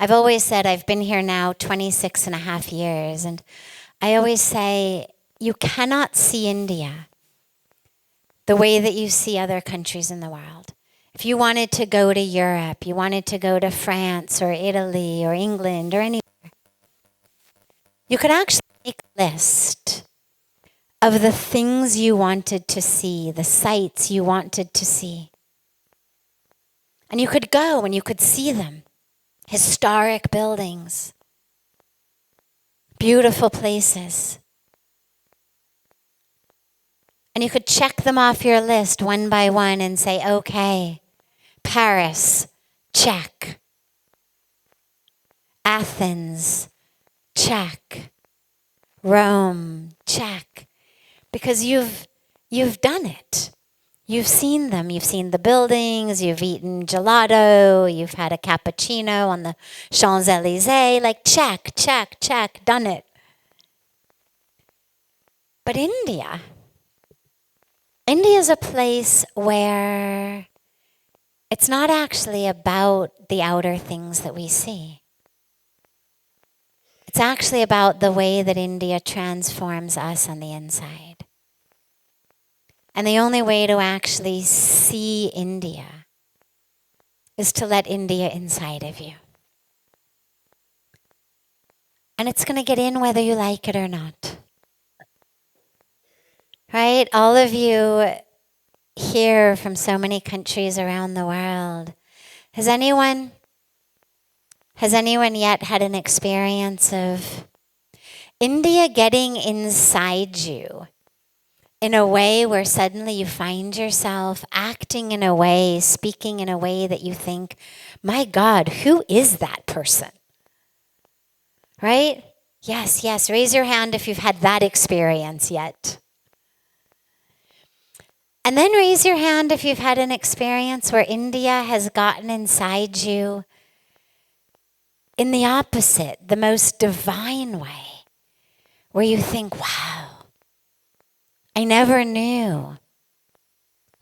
I've always said I've been here now 26 and a half years, and I always say you cannot see India the way that you see other countries in the world. If you wanted to go to Europe, you wanted to go to France or Italy or England or anywhere, you could actually make a list of the things you wanted to see, the sights you wanted to see. And you could go and you could see them. Historic buildings, beautiful places. And you could check them off your list one by one and say, okay, Paris, check. Athens, check. Rome, check. Because you've done it. You've seen them. You've seen the buildings. You've eaten gelato. You've had a cappuccino on the Champs-Élysées. Like, check, check, check, done it. But India is a place where it's not actually about the outer things that we see. It's actually about the way that India transforms us on the inside. And the only way to actually see India is to let India inside of you. And it's going to get in whether you like it or not. Right? All of you here from so many countries around the world. Has anyone yet had an experience of India getting inside you in a way where suddenly you find yourself acting in a way, speaking in a way that you think, my God, who is that person? Right? Yes, yes. Raise your hand if you've had that experience yet. And then raise your hand if you've had an experience where India has gotten inside you in the opposite, the most divine way, where you think, wow, I never knew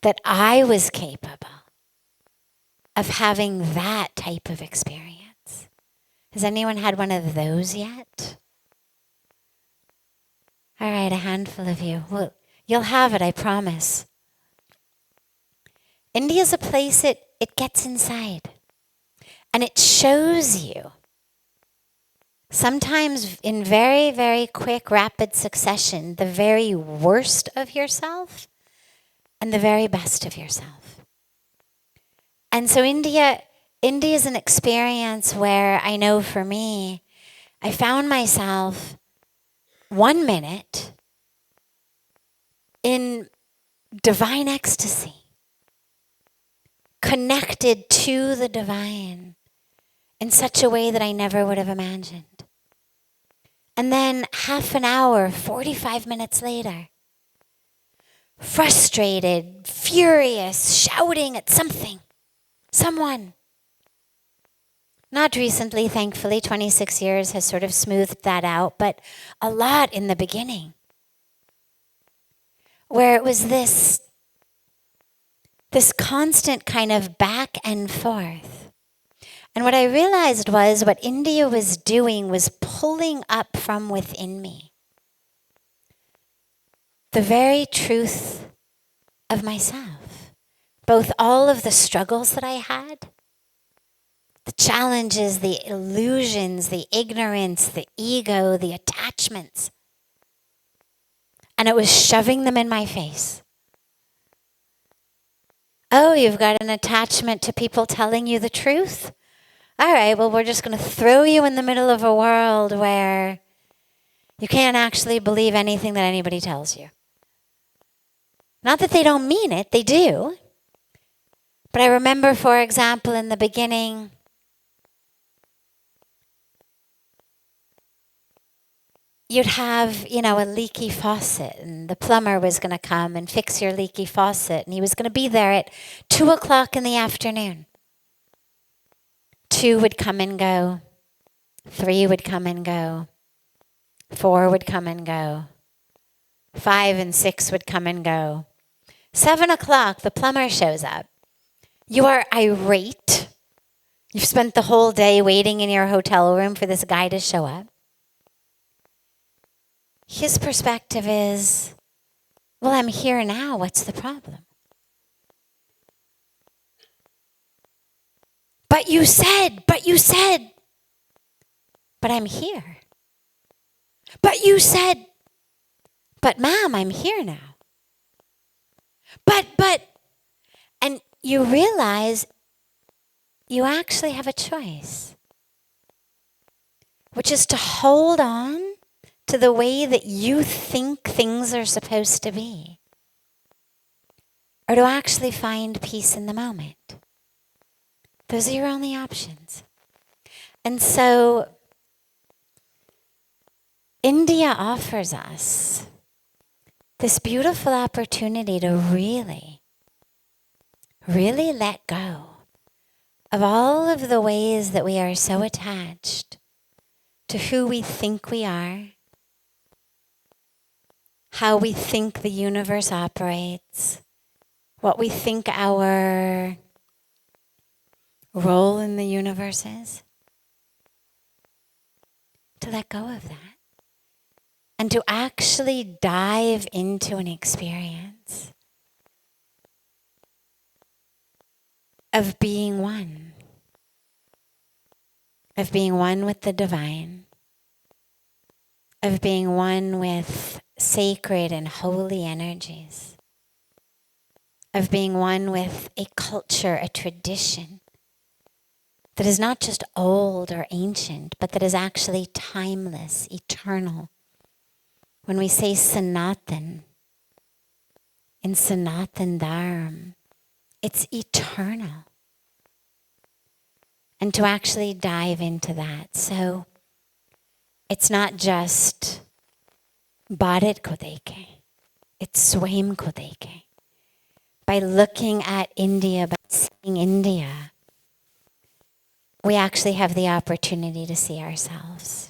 that I was capable of having that type of experience. Has anyone had one of those yet? All right, a handful of you. Well, you'll have it, I promise. India's a place it gets inside. And it shows you, sometimes in very, very quick, rapid succession, the very worst of yourself and the very best of yourself. And so India is an experience where I know for me, I found myself 1 minute in divine ecstasy, connected to the divine in such a way that I never would have imagined. And then half an hour, 45 minutes later, frustrated, furious, shouting at something, someone. Not recently, thankfully, 26 years has sort of smoothed that out, but a lot in the beginning, where it was this constant kind of back and forth. And what I realized was what India was doing was pulling up from within me the very truth of myself. Both all of the struggles that I had, the challenges, the illusions, the ignorance, the ego, the attachments. And it was shoving them in my face. Oh, you've got an attachment to people telling you the truth? All right, well, we're just going to throw you in the middle of a world where you can't actually believe anything that anybody tells you. Not that they don't mean it, they do. But I remember, for example, in the beginning, you'd have, a leaky faucet, and the plumber was going to come and fix your leaky faucet, and he was going to be there at 2 o'clock in the afternoon. 2 would come and go. 3 would come and go. 4 would come and go. 5 and 6 would come and go. 7 o'clock, the plumber shows up. You are irate. You've spent the whole day waiting in your hotel room for this guy to show up. His perspective is, well, I'm here now. What's the problem? But you said, but I'm here. But you said, but ma'am, I'm here now. But, and you realize you actually have a choice, which is to hold on to the way that you think things are supposed to be, or to actually find peace in the moment. Those are your only options. And so India offers us this beautiful opportunity to really, really let go of all of the ways that we are so attached to who we think we are, how we think the universe operates, what we think our role in the universe is. To let go of that. And to actually dive into an experience of being one. Of being one with the divine. Of being one with sacred and holy energies. Of being one with a culture, a tradition that is not just old or ancient, but that is actually timeless, eternal. When we say Sanatan, in Sanatan Dharma, it's eternal. And to actually dive into that. So it's not just Bharat ko deke, it's Swayam ko deke. By looking at India, by seeing India, we actually have the opportunity to see ourselves.